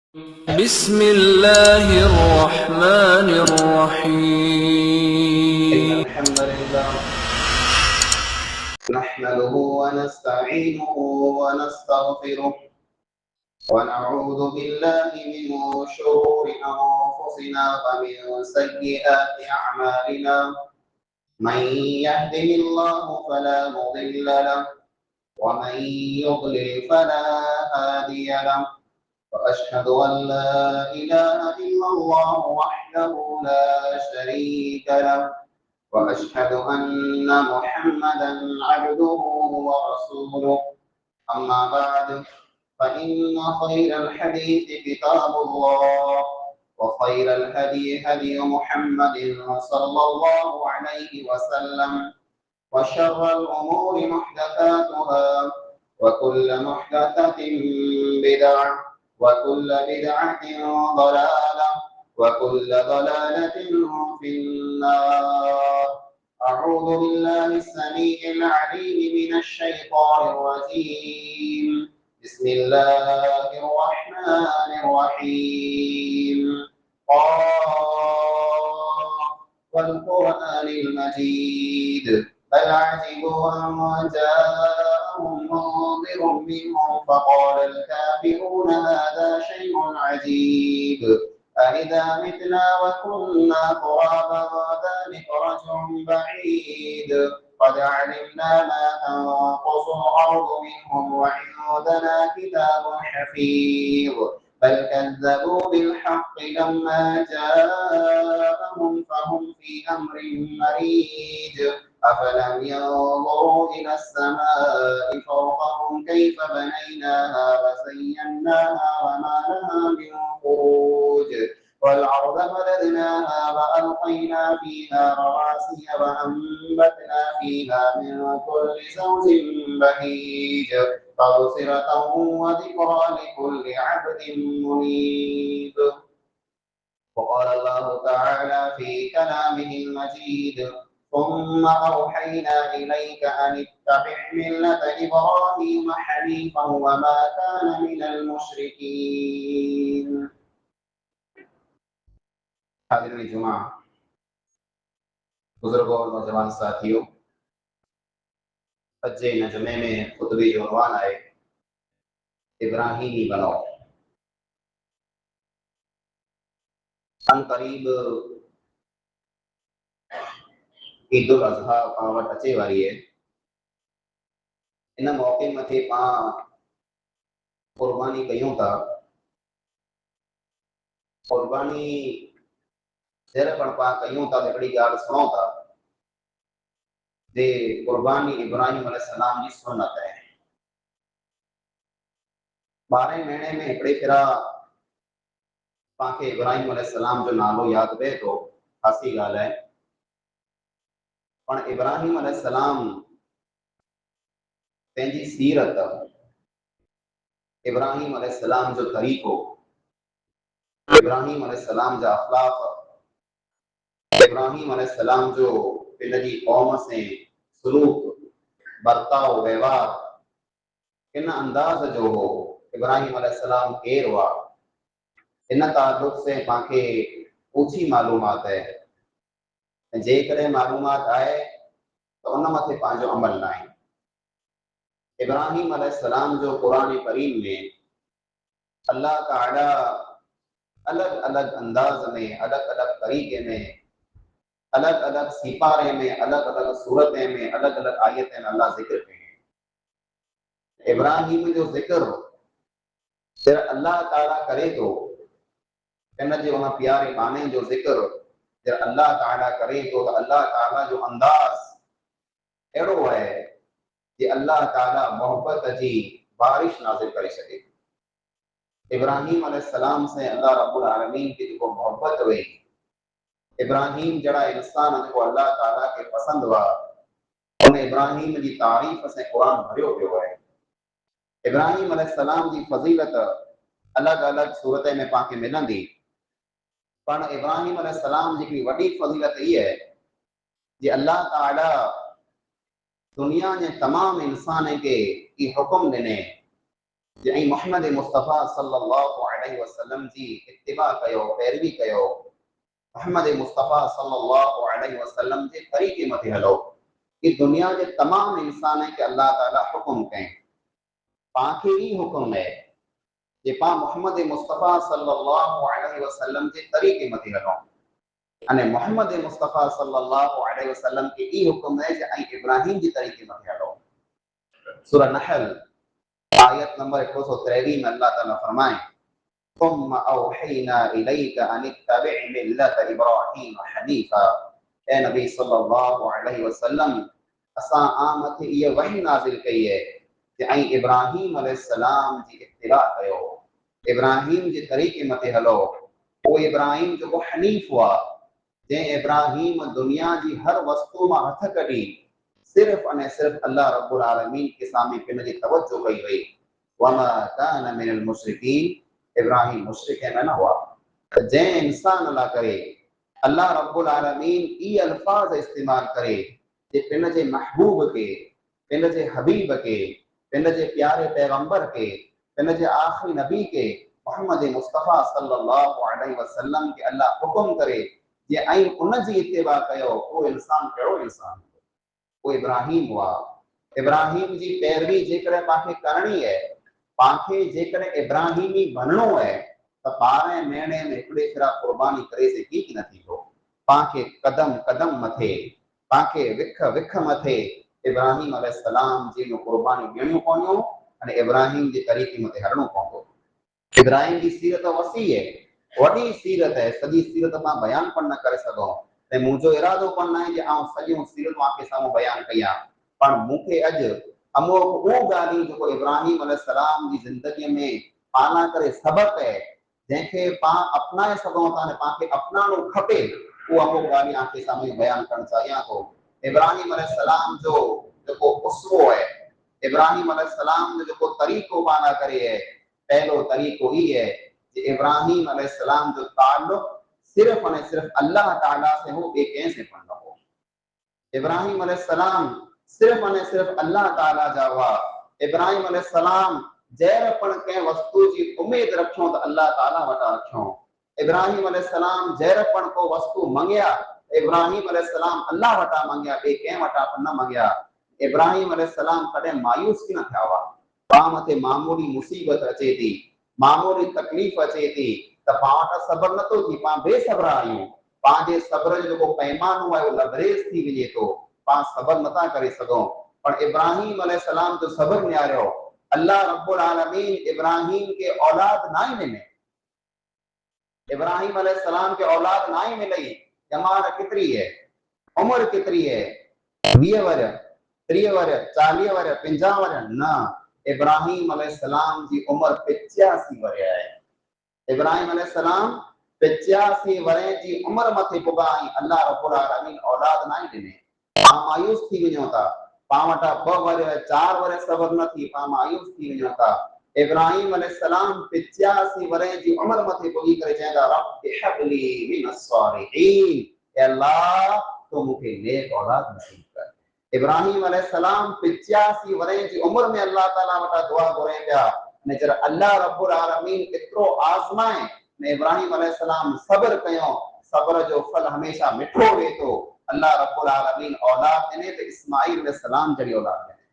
بسم الله الرحمن إن الرحيم. الحمد لله نحمده ونستعينه ونستغفره ونعوذ بالله من شرور أنفسنا ومن سيئات أعمالنا. من يهده الله فلا مضل له ومن يضلل فلا هادي له، وأشهد أن لا إله إلا الله وحده لا شريك له، وأشهد أن محمدا عبده ورسوله. أما بعد، فإن خير الحديث كتاب الله، وخير الهدي هدي محمد صلى الله عليه وسلم، وشر الأمور محدثاتها، وكل محدثة بدعة، وكل بدعة ضلالة، وكل ضلالة في النار. أعوذ بالله السميع العليم من الشيطان الرجيم. بسم الله الرحمن الرحيم. قاف والقرآن المجيد، بل عجبوا أن جاءهم منذر منهم فقال الكافرون هذا شيء عجيب. أإذا متنا وكنا ترابا ذلك رجع بعيد. قد علمنا ما تنقص الأرض منهم وعندنا كتاب حفيظ. بل كذبوا بالحق لما جاءهم فهم في أمر مريج. أفلم ينظروا إلى السماء فوقهم كيف بنيناها وزيناها وما لها من فروج. والأرض مددناها وألقينا فيها رواسي وأنبتنا فيها من كل زوج بهيج. تبصرة وذكرى لكل عبد منيب. وقال الله تعالى في كلامه المجيد: ثم أوحينا إليك أن اتبع ملة إبراهيم حنيفا وما كان من المشركين. حاضرین جمعہ، بزرگوں اور نوجوان ساتھیوں، اج نجمے میں خطبے جو عنوان آئے ابراہیمی بنو. ان قریب عید الاضحیٰ پاں وٹ اچے واری ہے. ان موقع مٿے پاں قربانی کیوں تا. قربانی جر پڻ پاں کیوں تا ہکڑی ڳالھ سڻو تا جي قربانی ابراہیم علیہ السلام جي سنت ہے. 12 مهينے में हिकिड़े भेरा पांखे इब्राहिम अलैहिस्सलाम जो नालो यादि पए थो. ख़ासी ॻाल्हि आहे, पण इब्राहिम अलैहिस्सलाम पंहिंजी सीरत, इब्राहिम अलैहिस्सलाम जो तरीक़ो, इब्राहिम अलैहिस्सलाम जा अख़लाक़, इब्राहिम अलैहिस्सलाम जो इन जी क़ौम से सलूक, बर्ताव, व्यवहार इन अंदाज़ जो हो. इब्राहिम अलैहिस्सलाम केर हुआ, इन ताल्लुक़ से पांखे ऊची मालूमात है. जेकॾहिं मालूमात आहे त उन मथे पंहिंजो अमल न आहे. इब्राहिम अलैहिस्सलाम जो क़ुरान करीम में अल्लाह ताला अलग अलग अंदाज में, अलग अलग तरीक़े में, अलग अलग सिपारे में, अलग अलग सूरतें में, अलग अलग आयतें में अल्लाह ज़िक्र कई. इब्राहिम जो ज़िक्र सिर्फ अल्लाह ताला करे तो, इन जे उन प्यारे माने जो ज़िक्र सिर्फ अल्लाह ताला करे तो, अल्लाह ताला जो अंदाज़ अहिड़ो आहे कि अल्लाह ताला मोहब्बत जी बारिश नाज़िल करे सके. इब्राहिम अलैहिस्सलाम से अल्लाह रब्बुल आलमीन की जो मोहब्बत हुई, इब्राहिम जड़ा इंसान जो अल्लाह ताला के पसंद हुआ, उन इब्राहिम की तारीफ़ से कुरान भरियो पियो आहे. इब्राहिम अलैहिस्सलाम की फज़ीलत अलग अलग सूरतें में पांखे मिलंदी, पर इब्राहिम अलैहिस्सलाम जी वॾी फज़ीलत इहा आहे कि अल्लाह ताला दुनिया जे तमाम इंसान के ई हुक्म ॾिने जे मोहम्मद मुस्तफ़ा सल्लल्लाहु अलैहि वसल्लम जी इत्तिबा कयो, पैरवी कयो, मोहम्मद मुस्तफ़ा सल्लल्लाहु अलैहि वसल्लम जे तरीक़े मथे हलो। कि दुनिया के तमाम इंसान के अल्लाह ताला हुक्म कई, पाखे ही हुक्म है जे पा मोहम्मद मुस्तफ़ा सल्लल्लाहु अलैहि वसल्लम जे तरीक़े मथे हलो। अने मोहम्मद मुस्तफ़ा सल्लल्लाहु अलैहि वसल्लम के ई हुक्म है जे इब्राहिम जी तरीक़े मथे हलो। सूरह नहल आयत नंबर 123 में अल्लाह ताला फरमाए, ثم أوحينا إليك أن اتبع ملة إبراهيم حنيفا। ए नबी सल्लल्लाहु अलैहि वसल्लम, असां आमत ये वही नाज़िल कई है कि इब्राहिम अलैहिस्सलाम जी इत्तिबा कयो, इब्राहिम जे तरीक़े मथे हलो। वो इब्राहिम जो हनीफ हुआ, जे इब्राहिम दुनिया जी हर वस्तु मां हथ कढी सिर्फ अने सिर्फ अल्लाह रब्बुल आलमीन के सामने पिन जी तवज्जो कई वई। वमा कान मिनल मुशरिकीन, इब्राहिम मुशरिक में न हुआ। जे इंसान ला करे अल्लाह रब्बुल आलमीन ई अल्फाज इस्तेमाल करे जे पिन जे महबूब के, पिन जे हबीब के, पिन जे प्यारे पैगंबर के, पिन जे आखिरी नबी के मोहम्मद मुस्तफ़ा सल्लल्लाहु अलैहि वसल्लम के अल्लाह हुक्म करे जे उन जी इत्तिबा कयो, वो इंसान कहिड़ो इंसान, वो इब्राहिम हुआ। इब्राहिम जी पैरवी जेकॾहिं पाखे करणी है, पाखे जेकॾहिं इब्राहिमी बनणो है, त 12 महीने में हिकिड़े फिरा कुर्बानी करे सघी कि न थींदो। पाखे कदम कदम मथे, पाखे विख विख मथे इब्राहिम अलैहिस्सलाम जी कुर्बानी ॾियणियूं पवंदियूं अने इब्राहिम जे तरीक़े मथे हलणो पवंदो। इब्राहिम की सीरत वसी है, वॾी सीरत है, सॼी सीरत मां बयान पण न करे सघूं। ऐं मुंहिंजो इरादो पण न आहे जे आउं सॼियूं सीरतूं आंखे साम्हूं बयान कयां, पर मूंखे अॼु अमोक उहो ॻाल्हियूं जेको इब्राहिम अलैहिस्सलाम जी ज़िंदगीअ में पाला करे सबक़ है, जंहिंखे पाण अपनाए सघूं था, पाण खे अपनाइणो खपे, उहो अमोक ॻाल्हियूं आंखे साम्हूं बयान करणु चाहियां थो। इब्राहिम अलैहिस्सलाम जो जेको उसवो है, इब्राहिम अलैहिस्सलाम जो जेको तरीक़ो पाला करे है, पहलो तरीको ही है कि इब्राहिम अलैहिस्सलाम जो ताल्लुक सिर्फ और सिर्फ अल्लाह ताला से हो, एक कैसे पण न हो। इब्राहिम अलैहिस्सलाम सिर्फ और सिर्फ अल्लाह ताला जा हुआ। इब्राहिम अलैहिस्सलाम जैर पण के वस्तु जी उम्मीद रखो तो अल्लाह ताला वटा रखो। इब्राहिम अलैहिस्सलाम जैर पण को वस्तु मंगया, इब्राहिम अलैहिस्सलाम अल्लाह वटा मंगया, बे के वटा न मंगया। इब्राहिम अलैहिस्सलाम कदे मायूस की न थिया हुआ। पाण मथे मामूली मुसीबत अचे थी, मामूली तकलीफ़ अचे थी त पाण वटि सब्र नथो थी, पाण बेसब्र आहियूं। पंहिंजे सब्र जो जेको पैमानो आहे उहो लबरेज थी वञे थो, पाण सब्र नथा करे सघूं। पर इब्राहिम अलैहिस्सलाम जो सब्र न्यारो, अल्लाह रब्बुल आलमीन इब्राहिम के औलाद ना ही मिले, इब्राहिम अलैहिस्सलाम के औलाद ना ही मिली। जमात कितरी है, उम्र कितरी है, 20 वर, 30 वर, 40 वर, 50 वर न, इब्राहिम अलैहिस्सलाम जी उम्र 85 वर है। इब्राहिम अलैहिस्सलाम 85 वरे जी उम्र मथे पुगा अल्लाह रब्बुल आलमीन औलाद ना ॾिने। पाण मायूस थी वञो था, पाण वटा 2 वर 4 वर सब्र न थी, पाण मायूस थी वञो था। इब्राहिम अलैहिस्सलाम 85 वरे जी उम्र मथे पुगी करे चवंदा, रब्बि हबली मिनस सालिहीन, ए अल्लाह तो मूंखे नेक औलाद नसीब कर। इब्राहिम अलैहिस्सलाम 85 वरे जी उम्र में अल्लाह ताला वटा दुआ घुरे पिया। ने जरा अल्लाह रब्बुल आलमीन एतिरो आज़माए ने इब्राहिम अलैहिस्सलाम सब्र कयो, सब्र जो फल हमेशा मिठो वे थो। अल्लाह रब्बुल आलमीन औलाद ॾिने त इस्माईल अलैहिस्सलाम जहिड़ी औलाद ॾिने।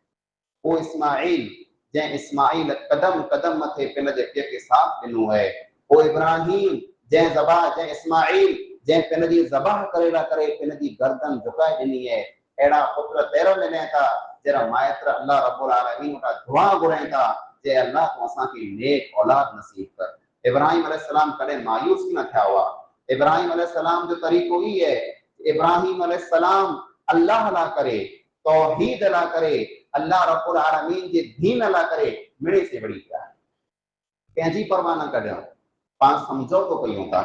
वो इस्माईल जंहिं इस्माईल कदम कदम मथे पिन जे पीउ खे साथ ॾिनो है, वो इब्राहिम जंहिं इस्माईल जंहिं पिन जी ज़बाह करे पिन जी गर्दन झुकाए ॾिनी है। अहिड़ा पुत्र पहिरियों मिले था जरा माइत्र अल्लाह रब्बुल आलमीन वटां दुआ घुरनि था जे अल्लाह तूं असांखे नेक औलाद नसीब कर। इब्राहिम अलैहिस्सलाम कॾहिं मायूस न थिया हुआ। इब्राहिम अलैहिस्सलाम जो तरीक़ो ही है, इब्राहिम अलैहिस्सलाम अल्लाह ला करे, तौहीद ला करे, अल्लाह रब्बुल आलमीन जे दीन ला करे मिड़े से बड़ी पिया, कंहिंजी परवाह न कढियो। पाण समझौतो कयूं था,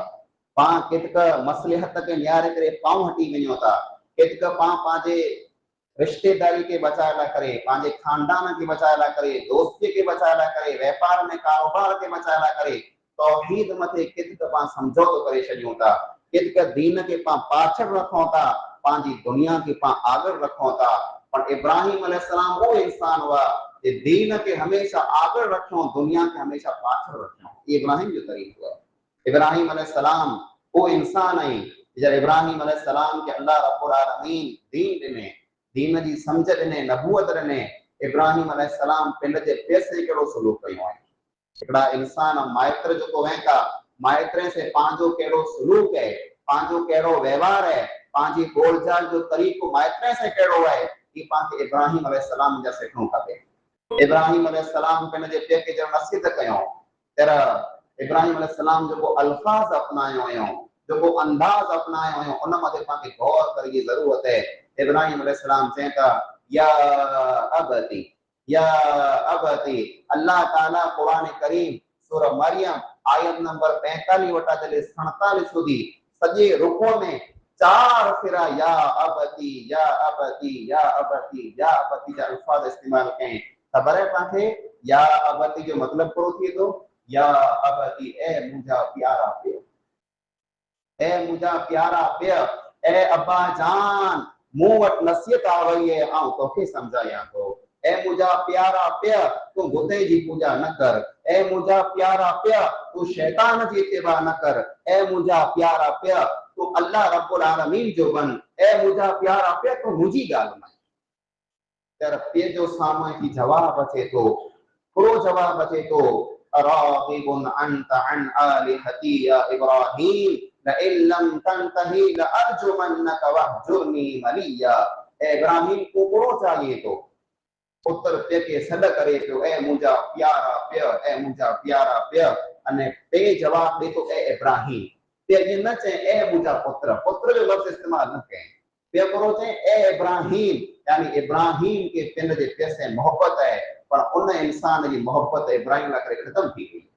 पाण केतिक मसलिहत खे निहारे करे पाऊं हटी वञूं था, केतिक पाण पंहिंजे रिश्तेदारी के बचाए ला करे, पंहिंजे खानदान के बचाए ला करे, दोस्ती के बचाए ला करे, व्यापार में कारोबार के बचाए ला करे तौहीद मथे केतिक पाण समझौतो करे छॾियूं था, केतिक दीन के पाण पाछड़ रखूं था, पंहिंजी दुनिया के पाण आगड़ रखूं था। पर इब्राहिम अलैहिस्सलाम वो इंसान हुआ کہ دین کے ہمیشہ آگے رکھوں دنیا کے ہمیشہ پاچھڑ رکھوں. یہ ابراہیم جو طریقہ ہے. ابراہیم علیہ السلام وہ انسان آئی جب ابراہیم علیہ السلام کے اللہ رب العالمین دین ॾिने, دین جی سمجھ ॾिने, नबूअत ॾिने. ابراہیم علیہ السلام पिंड जे पैसे कहिड़ो सलूक कयो आहे. हिकिड़ा इंसान माइत्र जेको वें था माइत्रे से पंहिंजो कहिड़ो सलूक आहे, पंहिंजो कहिड़ो व्यवहार आहे, पंहिंजी बोलचाल जो तरीक़ो माइत्रे से कहिड़ो आहे, ये पांखे इब्राहिम अलैहिस्सलाम जा सिखणो खपे. इब्राहिम अलैहिस्सलाम पिन जे पेके जो नसीहत कयो तर इब्राहिम अलैहिस्सलाम जेको अल्फाज अपनायो हुयो, जेको अंदाज अपनायो हुयो, उन मथे पांखे गौर करण जी ज़रूरत है. इब्राहिम अलैहिस्सलाम चवनि था या अबती, या अबती. अल्लाह ताला कुरान करीम सूरह मरियम आयत नंबर 45 वटा चले 47 સુધી सॼे रुको में 4 फिरा या अबती, या अबती, या अबती, या अबती जा अल्फाज इस्तेमाल कयईं. ख़बर है पांखे या अबती जो मतलब कहिड़ो थिए थो. या अबती ए मुंहिंजा प्यारा पियो, ए मुंहिंजा प्यारा पियो, ए अब्बा जान मूं वटि नसीहत आ वई है, ऐं तोखे सम्झायां थो. ए मुंहिंजा प्यारा पिया तूं बुते जी पूजा न कर. ए मुंहिंजा प्यारा पिया तूं शैतान जी इत्तिबा न कर. ए मुंहिंजा प्यारा पिया तूं अल्लाह रब्बुल आलमीन जो बन. ए मुंहिंजा प्यारा पिया तूं मुंहिंजी ॻाल्हि मञ. तर पीउ जो साम्हूं की जवाब अचे थो, हिकिड़ो जवाब अचे थो अराग़िबुन अंत अन आलिहती या इब्राहीम लइन लम तंतही लअरजुमन्नक वहजुरनी मलिया. ए इब्राहीम को कोड़ो चाहिए तो पुत्र पे के सॾ करे पियो ए मुंहिंजा प्यारा पिया, ए मुंहिंजा प्यारा पिया. अने पे जवाब ॾे थो ए इब्राहीम. पे ईअं न चए ए मुंहिंजा पुत्र, पुत्र जो लफ़्ज़ इस्तेमाल न कयईं. पे कोड़ो चए ए इब्राहीम, यानी इब्राहीम के पिंड जे पैसे मोहब्बत है, पर उन इंसान जी मोहब्बत इब्राहीम लाइ करे ख़त्म थी वई.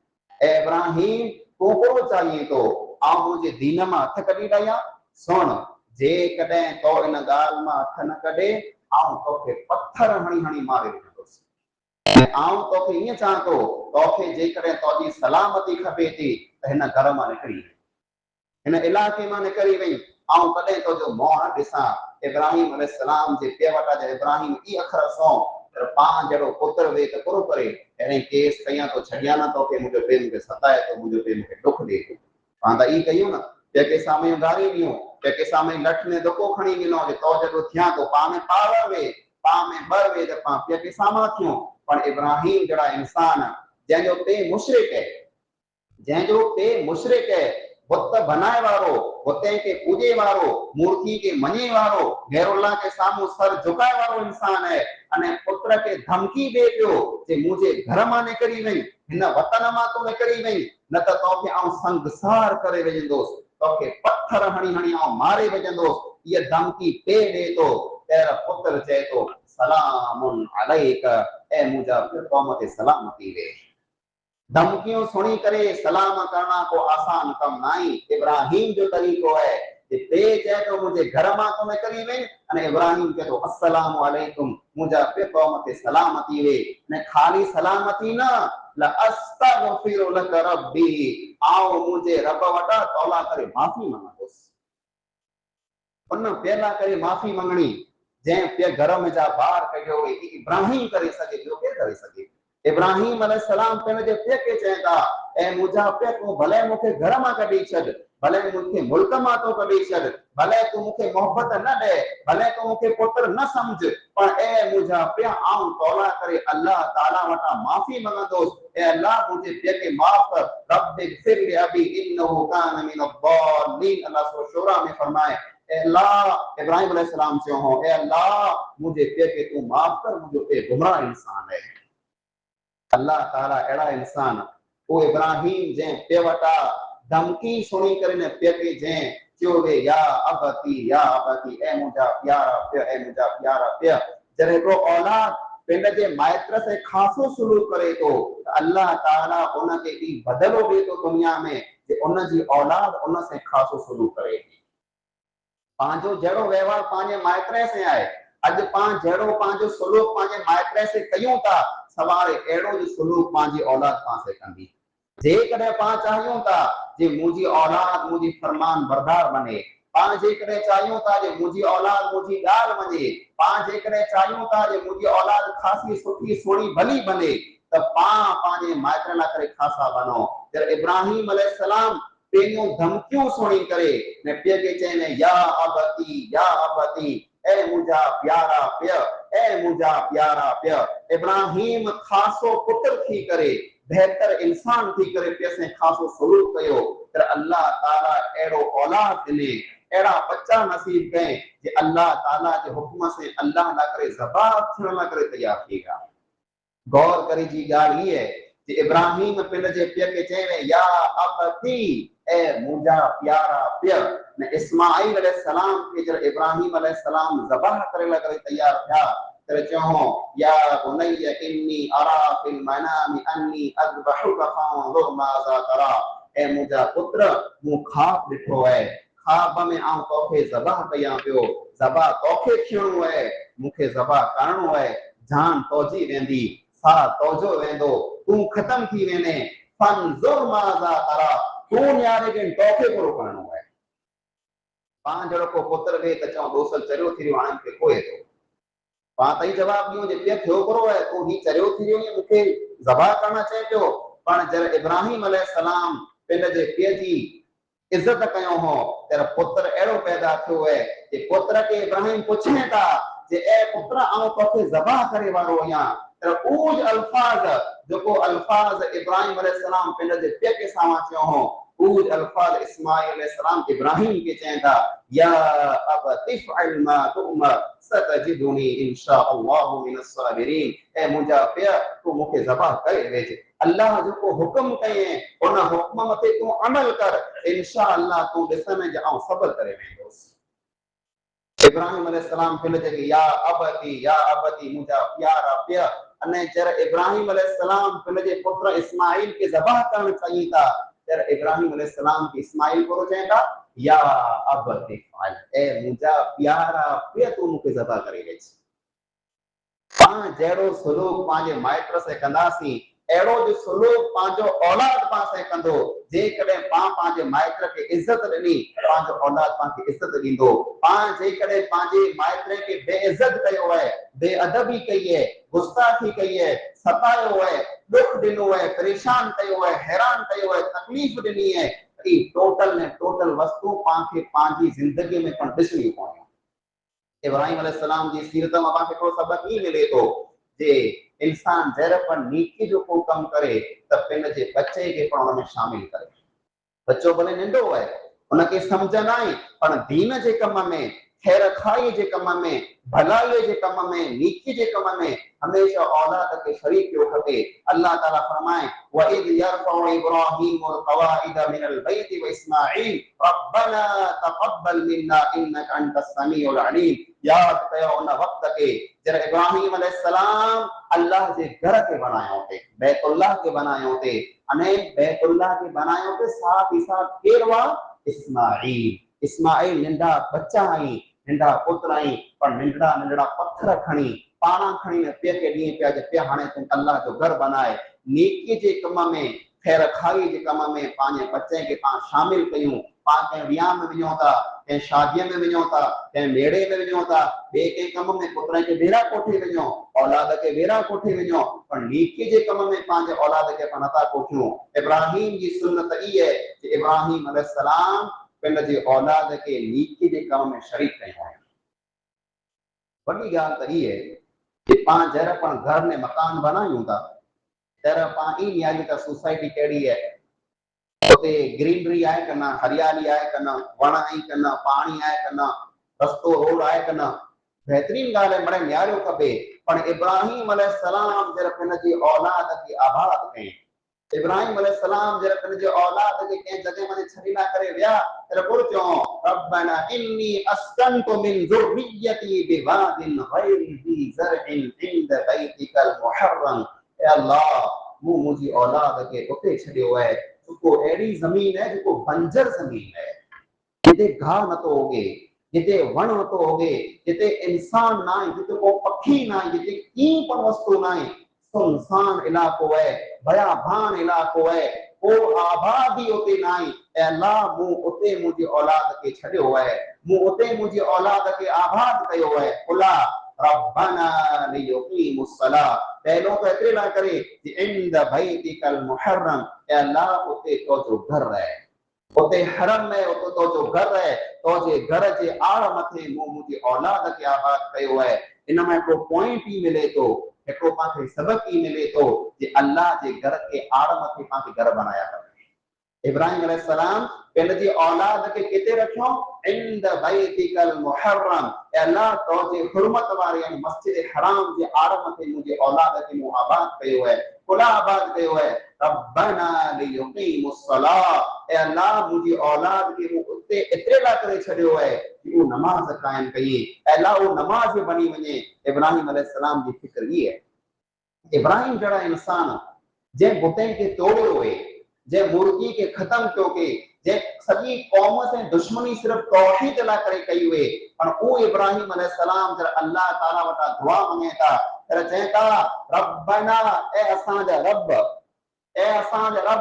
ए इब्राहीम तूं कोड़ो चाहिए तो आउं मुंहिंजे दीन मां हथ कढी ॾियां. सुण, जेकॾहिं तो इन ॻाल्हि मां हथ न कढे आउं तोखे पत्थर हणी हणी मारे विझंदुसि. ऐं आउं तोखे ईअं चवां थो तोखे जेकॾहिं तुंहिंजी सलामती खपे थी त हिन घर मां निकिरी वञ, हिन इलाइक़े मां निकिरी वञ. आउं कॾहिं तुंहिंजो मुंहुं न ॾिसां. इब्राहीम अलैहिस्सलाम जे पीउ वटा जा इब्राहीम ई अखर सौ पाण जहिड़ो पुत्र वे त पूरो करे अहिड़े केस कयां तो छॾियां न तोखे. मुंहिंजो पीउ मूंखे सताए थो, मुंहिंजो पीउ मूंखे दुख ॾिए थो. पाण त ई कयूं न, कंहिंखे साम्हूं गारी ॾियूं, कंहिंखे साम्हूं लठ में धको खणी ॾिनो जे तो जहिड़ो थियां थो. पाण में पावर वे, पाण में बर वे त पाण पीउ खे साम्हूं थियूं. पर इब्राहीम जहिड़ा इंसान जंहिंजो पीउ मुशरिक है, जंहिंजो पीउ मुशरिक है, बुत बनाए वारो, बुते के पूजे वारो, मूर्ति के मञे वारो, गैरुल्लाह के साम्हूं सर झुकाए वारो इंसान है. अने पुत्र के धमकी दे पियो जे मुंहिंजे घर मां निकिरी वञ, हिन वतन मां तूं निकिरी वञ, न त तोखे आउं संगसार करे विझंदुसि, तोखे पत्थर हणी हणी आउं मारे विझंदुसि. इहा धमकी पे ॾे थो. तर पुत्र चए थो सलामुन अलैक, ए मुंहिंजा क़ौम ते सलामती वे. धमकियों सुनी करे सलाम करना को आसान कम नाई. इब्राहीम जो तरीक़ो है कि पे चए तो मुझे घर मां तो निकरी वञ, अने इब्राहीम कहे तो अस्सलामु अलैकुम, मुंहिंजा पे क़ौम ते सलामती वे. ने खाली सलामती न ला अस्तगफिरु लक रब्बी, आओ मुझे रब वटा तौला करे माफ़ी मंगंदुसि. उन पहला करे माफ़ी मंगणी जंहिं पे घर में जा ॿार कढियो हुई इब्राहीम करे सघे, ॿियो केरु करे सघे. इब्राहीम अलैहिस्सलाम पंहिंजे पीउ खे चवनि था ऐं मुंहिंजा पीउ तूं भले मूंखे घर मां कढी छॾ, भले मूंखे मुल्क मां तो कढी छॾ, भले तूं मूंखे मोहब्बत न ॾे, भले तूं मूंखे पुत्र न सम्झ, पर ए मुंहिंजा पीउ आउं तौला करे अल्लाह ताला वटां माफ़ी मंगंदुसि. ए अल्लाह मुंहिंजे पीउ खे माफ़ कर. रब्बि ग़फिर लि अबी इन्नहु कान मिन अद्दालीन. अल्लाह सूरह शूरा में फरमाए ए अल्लाह, इब्राहीम अलैहिस्सलाम चयो हो ए अल्लाह मुंहिंजे पीउ खे तूं माफ़ कर, मुंहिंजो पीउ गुमराह इंसान है. अल्लाह ताला अहिड़ा इंसान वो इब्राहीम जंहिं पीउ वटां धमकी सुणी करे न पीउ खे जंहिं चयो वे या अबती, या अबती, ए मुंहिंजा प्यारा पीउ, ए मुंहिंजा प्यारा पीउ. जॾहिं हिकिड़ो औलाद पिंड जे माइत्र से ख़ासो सलूक करे थो त अल्लाह ताला उनखे ई बदिलो ॾिए थो दुनिया में जे उनजी औलाद उन से ख़ासो सलूक करे थी. पंहिंजो जहिड़ो व्यवहार पंहिंजे माइत्र से आहे, अॼु पाण जहिड़ो पंहिंजो सलूक पंहिंजे माइत्र से कयूं था, सवारे अहिड़ो जो सलूक पंहिंजी औलाद पाण से कंदी. जेकॾहिं पाण चाहियूं था जे मुंहिंजी औलाद मुंहिंजी फरमान बरदार बने, पाण जेकॾहिं चाहियूं था जे मुंहिंजी औलाद मुंहिंजी ॻाल्हि मञे, पाण जेकॾहिं चाहियूं था जे मुंहिंजी औलाद ख़ासी सुठी सुहिणी भली बने, त पाण पंहिंजे माइटनि लाइ करे ख़ासा बनो। इब्राहिम अलैहिस्सलाम पंहिंजूं धमकियूं सुणी करे ने पीउ खे चईं या अबती, ए मुंहिंजा प्यारा पीउ, ए मुंहिंजा प्यारा पीउ। इब्राहिम ख़ासो पुत्र थी करे, बहितर इंसान थी करे पीउ सां ख़ासो सलूक कयो, त अल्लाह ताला अहिड़ो औलाद ॾिने, अहिड़ा बच्चा नसीब कयईं जे अल्लाह ताला जे हुक्म से अल्लाह लाइ करे ज़बाह थियण लाइ करे तयार थी विया। गौर करे जी ॻाल्हि इहा आहे कि इब्राहिम पंहिंजे पीउ खे चई या अबती, ए मुंहिंजा प्यारा पीउ। ने इस्माइल अलैहिस्सलाम खे जॾहिं इब्राहिम अलैहिस्सलाम ज़बाह करे लाइ करे तयार थिया त चयो या बुनैया इन्नी अरा फिल मनामि अन्नी अज़बहुका फंज़ुर माज़ा तरा, ए मुंहिंजा पुत्र मूं ख़्वाब ॾिठो आहे, ख़्वाब में आउं तोखे ज़बाह कयां पियो, ज़बाह तोखे थियणो आहे, मूंखे ज़बाह करणो आहे, जान तोजी वेंदी, साह तोजो वेंदो, तूं ख़त्म थी वेंदे, फंज़ुर माज़ा तरा, तूं न्यारे के तोखे पूरो करणो आहे। पाण जहिड़ो को पुत्र वे त चऊं दोसल चरियो थी वियो, हाणे मूंखे कोए थो, पाण तई जवाब ॾियो जे पीउ थियो करो आहे, तूं ही चरियो थी वियो, मूंखे ज़बाह करणु चए पियो। पाण जॾहिं इब्राहिम अलैहिस्सलाम पंहिंजे पीउ जी इज़त कयो हो, त पुत्र अहिड़ो पैदा थियो आहे कि पुत्र खे इब्राहिम पुछनि था जे ए पुत्र आउं तोखे ज़बाह करे वारो आहियां, त उज अल्फाज़ जेको अल्फाज़ इब्राहिम अलैहिस्सलाम पंहिंजे पीउ खे साम्हूं चयो हो, उज अल्फाज़ इस्माइल अलैहिस्सलाम इब्राहिम खे चवनि था या अबति फ़अल मा तुअमर सतजिदुनी इंशाअल्लाहु मिनस साबिरीन, ए मुंहिंजा पीउ तूं मूंखे ज़बाह करे वेझ, अल्लाह जेको हुक्म कई उन हुक्म मथे तूं अमल कर, इंशाअल्लाह तूं ॾिसंदे जे आउं सब्र करे वेंदुसि। इब्राहिम अलैहिस्सलाम पंहिंजे या अबती मुंहिंजा प्यारा पीउ। अने जॾहिं इब्राहिम अलैहिस्सलाम पंहिंजे पुत्र इस्माइल खे ज़बाह करणु चाहिनि था, त इब्राहिम अलैहिस्सलाम खे इस्माइल को चवनि था या अबती फ़अल, ए मुंहिंजा प्यारा पीउ तूं मूंखे ज़बाह करे वेझ। पाण जहिड़ो सलूक पंहिंजे माइट से कंदासीं, अहिड़ो जो सलूक पंहिंजो औलाद पाण सां कंदो। जेकॾहिं पाण पंहिंजे माइट खे इज़त ॾिनी, पंहिंजो औलाद पाण खे इज़त ॾींदो। पाण जेकॾहिं पंहिंजे माइट खे बेइज़त कयो आहे, बेअदबी कई आहे, गुस्ताखी कई आहे, सतायो आहे, दुख ॾिनो आहे, परेशान कयो आहे, हैरान कयो आहे, तकलीफ़ ॾिनी आहे, टोटल ने टोटल वस्तु पाण खे पंहिंजी ज़िंदगी में पण ॾिसणी पवंदी। इब्राहिम अलैहिस्सलाम जी सीरत में पाण खे थोरो सबक़ ई मिले थो जे इंसान जॾहिं पण नेकी जो को कमु करे त पंहिंजे बच्चे खे पण हुन में शामिल करे। बच्चो भले नंढो आहे, हुनखे सम्झ न आहे, पर दीन जे कम में, ख़ैर खाई जे कम में, भलाईअ जे कम में, नेकी जे कम में हमेशा औलाद खे शरीक कयो खपे। अल्लाह ताला फरमाए वइद यरफउ इब्राहीमुल क़वाइद मिनल बैति व इस्माईल रब्बना तक़ब्बल मिन्ना इन्नका अंतस समीउल अलीम। याद कयो उन वक्त के जॾहिं इब्राहिम अलैहिस्सलाम अल्लाह जे घर खे बनायो थे, बैतुल्लाह खे बनायो थे, अने बैतुल्लाह खे बनायो थे, साथ ही साथ केरवा इस्माईल नंढा बच्चा आई, नंढा पुत्र आई, पर नंढड़ा नंढड़ा पत्थर खणी पाणा खणी पीउ खे ॾींहुं पिया जे पीउ हाणे तूं अल्लाह जो घर बनाए। नेकी जे कम में, ख़ैर खाई जे कम में पंहिंजे बच्चे खे पाण शामिल कयूं। पाण कंहिं वियांह में वञूं था, कंहिं शादीअ में वञूं था, कंहिं मेड़े में वञूं था, ॿिए कंहिं कम में पुट खे वेरा कोठे वञो, औलाद खे वेरा कोठे वञो, पर नेकी जे कम में पंहिंजे औलाद खे पाण नथा कोठियूं। इब्राहिम जी सुन्नत इहा आहे कि इब्राहिम अलैहिस्सलाम पंहिंजे औलाद खे नेकी जे कम में शरीक कयो आहे। वॾी ॻाल्हि त इहा आहे कि पाण जॾहिं पाण घर में मकान बनायूं था, तॾहिं पाण ई न्यारी त सोसाइटी कहिड़ी आहे, उते ग्रीनरी आहे कि न, हरियाली आहे कि न, वण आई कि न, पाणी आहे कि न, रस्तो रोड आहे कि न, बहितरीन ॻाल्हि आहे, बड़े न्यारो खपे। पर इब्राहिम अलैहिस्सलाम जॾहिं पंहिंजी औलाद खे आबाद कयईं, इब्राहिम अलैहिस्सलाम जॾहिं पंहिंजे औलाद खे कंहिं जॻह में छॾे न करे विया, त पोइ चयो रब्बना इन्नी अस्कनतु मिन ज़ुर्रियती बिवादिन गैरि ज़ी ज़रइन इंद बैतिकल मुहर्रम। ए अल्लाह, मूं मुंहिंजी औलाद खे उते छॾियो आहे जेको अहिड़ी ज़मीन आहे जेको बंजर ज़मीन आहे, जिते घाह नथो उगे, जिते वण नथो उगे, जिते इंसान न आहे, जिते को पखी न आहे, जिते कीअं पण वस्तु न आहे, सुनसान इलाइक़ो आहे, बयाबान इलाइक़ो आहे, को आबादी उते न आहे। اے اللہ مو اتے مجھے اولاد کے چھڑیو ہے مو اتے مجھے اولاد کے آباد کیو ہے قلا ربنا لیقیم الصلاۃ پہلو تو اترے نہ کرے کہ عند بیتک المحرم اے اللہ اتے تو جو گھر ہے اتے حرم میں اتے تو جو گھر ہے تو جے گھر جے آڑ مٿے مو مجھے اولاد کے آباد کیو ہے ان میں کو پوائنٹ ہی ملے تو ایکو پاکے سبق ہی ملے تو کہ اللہ جے گھر کے آڑ مٿے پاکے گھر بنایا کر ابراہیم علیہ السلام پہلے جی اولاد کے کتے رکھو عند بیتک المحرم اے اللہ تو جے حرمت وارے یعنی مسجد حرام جے آڑ مٿے مجھے اولاد کے مو آباد کیو ہے کلا آباد کیو ہے ربنا لیقیم الصلاۃ اے اللہ مجھے اولاد کے مو اتے اترے لا کرے چھڑیو ہے کہ وہ نماز قائم کئیے اے اللہ وہ نماز بنی ونے ابراہیم علیہ السلام کی فکر یہ ہے ابراہیم جڑا انسان جے بتیں کے توڑے ہوئے جے مورتی کے ختم کیو کے جے سبھی قوم سے دشمنی صرف توحید لا کرے کئی ہوئے اور او ابراہیم علیہ السلام جڑا اللہ تعالی وٹا دعا منگے تا تر چہتا ربنا اے اساں دا رب اے اساں دا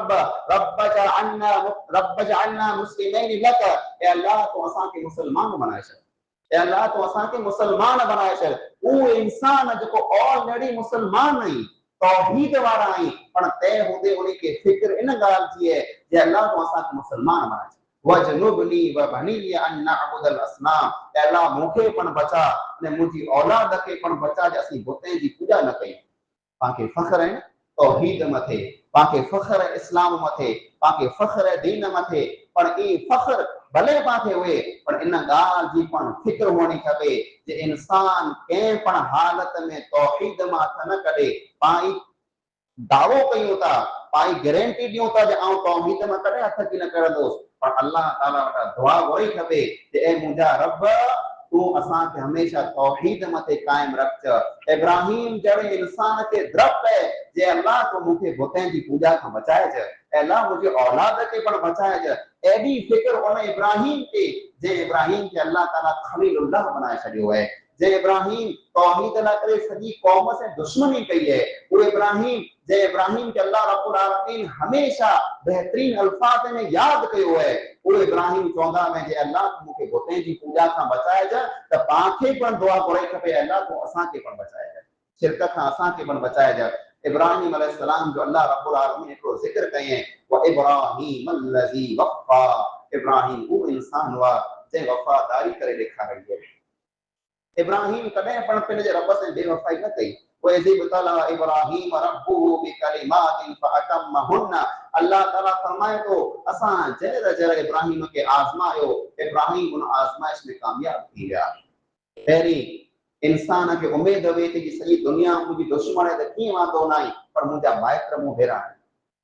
رب جعلنا مسلمین لک اے اللہ تو اساں کے مسلمان بنائے چھے اے اللہ تو اساں کے مسلمان بنائے چھے او انسان جو آلریڈی مسلمان نہیں توحید وارا آئی پر تے ہوندے انہی کے فکر ان گال جی ہے کہ اللہ تو اساں کے مسلمان بنائے وجنبنی وبنی ان نعبد الاصنام اے اللہ موکے پن بچا نے مجھے اولاد کے پن بچا جے اسی بتیں دی پوجا نہ کئی پاکے فخر ہے توحید متھے پاکے فخر ہے اسلام متھے پاکے فخر ہے دین متھے پر ای فخر بھلے پاکے ہوئے پر ان گال جی پن فکر ہونی کھپے کہ انسان کہیں پن حالت میں توحید ماتھ نہ کڈے پائی دعوو کیوں تا پائی گارنٹی دیوں تا کہ آؤں توحید میں کڈے ہتھ کی نہ کرندوس پر اللہ تعالی وٹا دعا وہی کھپے کہ اے مجھا رب تو اساں کے ہمیشہ توحید متے قائم رکھ ابراہیم جڑے انسان کے درخت ہے جے اللہ تو مجھے بتیں دی پوجا کا بچائے جائے اے اللہ مجھے اولاد کے پر بچائے جائے ایڈی فکر انہیں ابراہیم کے جے ابراہیم کے اللہ تعالیٰ خلیل اللہ بنائے چھڑیو ہے جے ابراہیم توحید نہ کرے سجی قوم سے دشمنی کئی ہے وہ ابراہیم جے ابراہیم کے اللہ رب العالمین ہمیشہ بہترین الفاظ میں یاد کیو ہے وہ ابراہیم چوندا میں جے اللہ تو مجھے بتیں دی پوجا کا بچائے جائے تو پانکھے پر دعا کرے کھپے اللہ تو اساں کے پر بچائے جائے شرکت کا اساں کے پر بچائے جائے ابراہیم علیہ السلام جو اللہ رب العالمین کو ذکر کہیں وہ ابراہیم الذی وفا ابراہیم وہ انسان ہوا جے وفاداری کرے دکھا رہی ہے ابراہیم کدیں پن پنجے رب سے بے وفائی نہ کئی وَإِذِ ابْتَلَىٰ إِبْرَاهِيمَ رَبُّهُ بِكَلِمَاتٍ فَأَتَمَّهُنَّ اللہ تعالیٰ فرمائے تو اساں جرہ جرہ ابراہیم کے آزمائیو ابراہیم ان آزمائش میں کامیاب تھی گیا پہری انسان کے امید ہوئی تھی کہ صحیح دنیا مجھے دشمن ہے تو کی وہاں تو نہیں پر مجھا مائتر منہ بھیرا ہے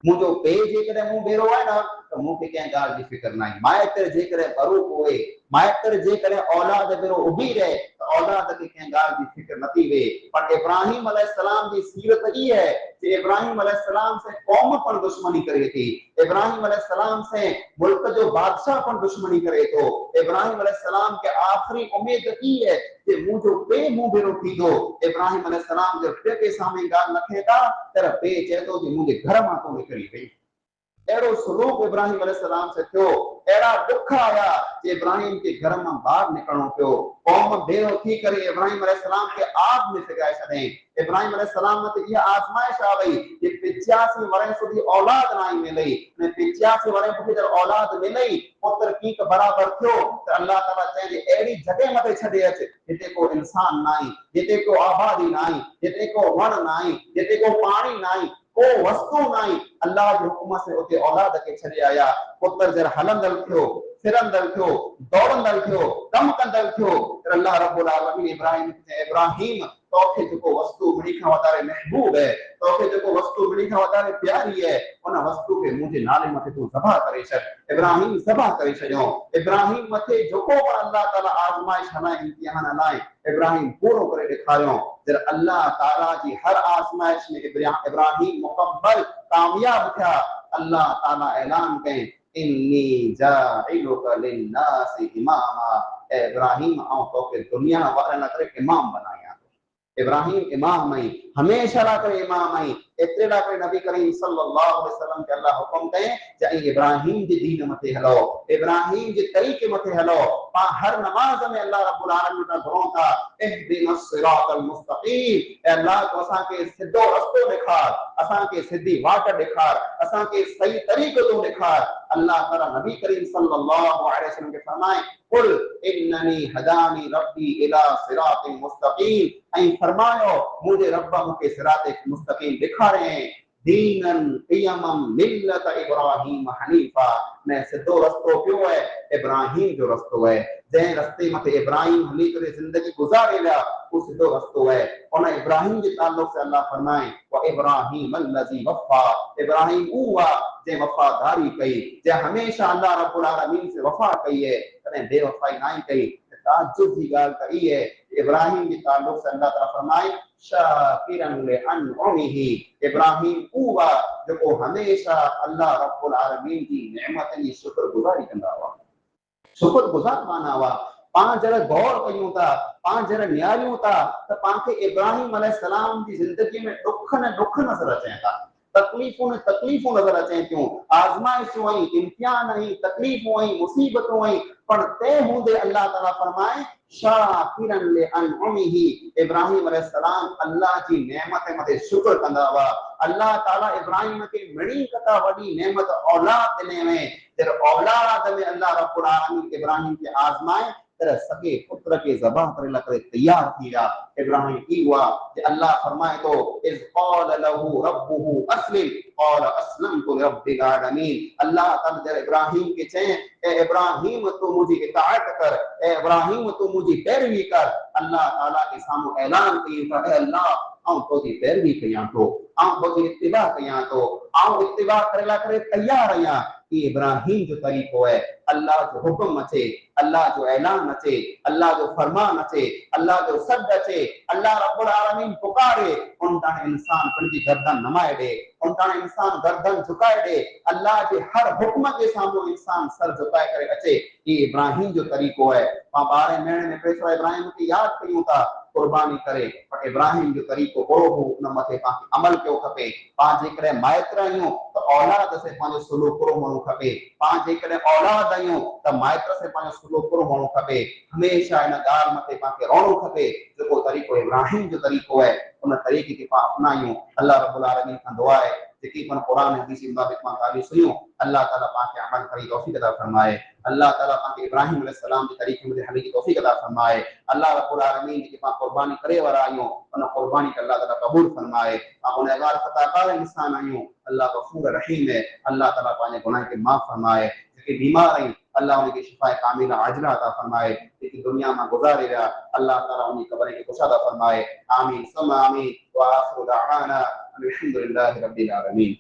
مجھو پے جے کرے منہ بھیرو ہے نا تو منہ کے کہیں گال کی فکر نہیں مائتر جے کرے بروک ہوئے مائتر جے کرے اولاد بھیرو ابھی رہے تو اولاد کے کہیں گال کی فکر نتی ہوئے پر ابراہیم علیہ السلام کی سیرت یہ ہے کہ ابراہیم علیہ السلام سے قوم پر دشمنی کرے تھی ابراہیم علیہ السلام سے ملک جو بادشاہ پر دشمنی کرے تو ابراہیم علیہ السلام کے آخری امید یہ ہے کہ مجھو پے منہ بھیرو تھی دو ابراہیم علیہ السلام جب پے کے سامنے گال نکھے تھا تیرا پے چہتو کہ مجھے گھر ماتوں نکلی گئی ایڑو سلوک ابراہیم علیہ السلام سے تھو ایڑا دکھ آیا کہ ابراہیم کے گھر میں باہر نکلنو پیو قوم بھیرو تھی کرے ابراہیم علیہ السلام کے آگ میں سگائے چھڑیں ابراہیم علیہ السلام نے یہ آزمائش آ گئی کہ 85 ورن سدی اولاد نہیں ملی نے 85 ورن پٹھی جب اولاد ملی پتر کی کا برابر تھو تو اللہ تعالیٰ چاہے ایڑی جگہ متے چھڑے اچ جتے کو انسان نہیں جتے کو آبادی نہیں جتے کو ون نہیں جتے کو پانی نہیں کو وستو نہیں اللہ کے حکم سے ہوتے اولاد کے چھڑے آیا پتر جر ہلندل تھو پھرندل تھو دوڑندل تھو کم کندل تھو پھر اللہ رب العالمین ابراہیم توکھے جو کو وستو مڑی کھا وتارے محبوب ہے توکھے جو کو وستو مڑی کھا وتارے پیاری ہے ان وستو کے مجھے نالے متے تو ذبح کرے چھڑ ابراہیم ذبح کرے چھڑو ابراہیم متے جو کو پر اللہ تعالی آزمائش ہلائے امتحان ہلائے ابراہیم پورو کرے دکھایو جر اللہ تعالی جی ہر آزمائش میں ابراہیم مکمل کامیاب تھا اللہ تعالی اعلان کہیں انی جاعلک للناس اماما اے ابراہیم آؤں تو کہ دنیا والا نہ کرے امام بنایا ابراہیم امام آئی ہمیشہ لا کر امام آئی एतिरे लाइ नबी करीम सल्लल्लाहु अलैहि वसल्लम खे अल्लाह हुकुम कयईं त इब्राहिम जे दीन मथे हलो, इब्राहिम जे तरीक़े मथे हलो। पां हर नमाज में अल्लाह रब्बुल आलमीन का घुरूं था इहदिनस सिरातल मुस्तकीम, ऐ अल्लाह तो असांखे सिधो रस्तो ॾेखार, असांखे सिधी वाट ॾेखार, असांखे सही तरीक़ो तो ॾेखार। अल्लाह ताला नबी करीम सल्लल्लाहु अलैहि वसल्लम खे फरमाए कुल इन्ननी हदानी रब्बी इला सिरातिन मुस्तकीम, ऐं फरमायो मुंहिंजे रब मूंखे सिरात मुस्तकीम ॾेखारे दीनन क़ियमम मिल्लत इब्राहिम हनीफा, मैं सिधो रस्तो पियो है इब्राहिम जो रस्तो है, जंहिं रस्ते मथे इब्राहिम हली करे जिंदगी गुज़ारे विया वो सिधो रस्तो है। उन इब्राहिम जे ताल्लुक से अल्लाह फरमाए व इब्राहिम अल्लज़ी वफ़ा, इब्राहिम हुआ जंहिं वफ़ादारी कई, जंहिं हमेशा अल्लाह रब्बुल आलमीन से वफ़ा कई है, कॾहिं बेवफ़ाई न कई। ताज्जुब जी ॻाल्हि त ई है इब्राहिम जे ताल्लुक से अल्लाह ताला फरमाए शाकिरन लिअनउमिही, इब्राहिम हुआ जेको हमेशा अल्लाह रब्बुल आलमीन जी नेमतनि जी शुक्रगुज़ारी कंदा हुआ। शुक्रगुज़ार माना हुआ पाण जॾहिं गौर कयूं था, पाण जॾहिं निहारियूं था त पाण खे इब्राहिम अलैहिस्सलाम जी ज़िंदगी में ॾुख न ॾुख नज़र अचनि था, तकलीफ़ूं न तकलीफ़ूं नज़र अचनि थियूं, आज़माइशूं ऐं इम्तिहान ऐं तकलीफ़ूं ऐं मुसीबतूं ऐं, पर तंहिं हूंदे अल्लाह ताला फरमाए शाकिरन लिअनउमिही, इब्राहिम अलैहिस्सलाम अल्लाह जी नेमत मथे शुक्र कंदा हुआ। अल्लाह ताला इब्राहिम खे मिड़ी कथा वॾी नेमत औलाद ॾिने में, जॾहिं औलाद में अल्लाह रब्बुल आलमीन इब्राहिम खे आज़माए तरह सगे पुत्र के ज़बह करे लाइ तैयार थी विया। इब्राहिम की हुआ कि अल्लाह फरमाए तो इज़ क़ाल लहू रब्बुहु अस्लिम क़ाल अस्लमतु लिरब्बिल आलमीन, अल्लाह ताला जब इब्राहिम के चए ए इब्राहिम तू मुझी इताअत कर, ए इब्राहिम तू मुझी पैरवी कर, अल्लाह ताला के सामू ऐलान कई त ए अल्लाह आऊं तोजी पैरवी कयां थो, आऊं तोजी इत्तिबा कयां थो, आऊं इत्तिबा करे लाइ करे तैयार आहियां। ये इब्राहिम जो तरीक़ो है, अल्लाह जो हुक्म अचे, अल्लाह जो ऐलान अचे, अल्लाह जो फरमान अचे, अल्लाह जो सद अचे, अल्लाह रब्बुल आलमीन पुकारे, उन ताणे इंसान पंहिंजी गर्दन नमाए ॾे, उन ताणे इंसान गर्दन झुकाए ॾे, अल्लाह जे हर हुक्म जे साम्हूं इंसान सर झुकाए करे अचे। ये इब्राहिम जो तरीक़ो है। पां ॿार मेण में पेशवा इब्राहिम खे यादि कयूं था कुर्बानी करे, पर इब्राहिम जो तरीक़ो कहिड़ो हो उन मथे पाण अमल कयो खपे। पाण जेकॾहिं माइत्र आहियूं त औलाद से पंहिंजो सुलूक कहिड़ो हुअणु खपे, पाण जेकॾहिं औलाद आहियूं त माइत्र से पंहिंजो सुलूक कहिड़ो हुअणु खपे। हमेशह इन ॻाल्हि मथे पाण खे रहणो खपे जेको तरीक़ो इब्राहिम जो तरीक़ो है, उन तरीक़े खे पाण अपनायूं। अल्लाह रब्बुल आलमीन खां दुआ है जेकी पाण क़ुरान हदीस मुताबिक़ पाण ॻाल्हियूं सुनियूं, अल्लाह ताला पाण खे अमल करण जी तौफ़ीक़ अता फरमाए। अल्लाह ताला पाण खे इब्राहिम अलैहिस्सलाम जे तरीक़े में हलण जी तौफ़ीक़ अता फरमाए। अल्लाह रब्बुल आलमीन जेकी पाण क़ुर्बानी करे वारा आहियूं उन क़ुर्बानी खे अल्लाह ताला क़बूल फरमाए। पाण गुनहगार ख़ताकार इंसान आहियूं, अल्लाह गफ़ूर रहीम है, अल्लाह ताला पंहिंजे गुनाह खे माफ़ फरमाए। जेके बीमार आहिनि अल्लाह उनखे शिफ़ाए कामिला आजिला अता फरमाए। जेकी दुनिया में गुज़ारे विया अल्लाह ताला उनकी कब्र खे कुशा अता फरमाए। आमीन सम आमीन व आखिरु दअवाना अनिल हम्दुलिल्लाहि रब्बिल आलमीन।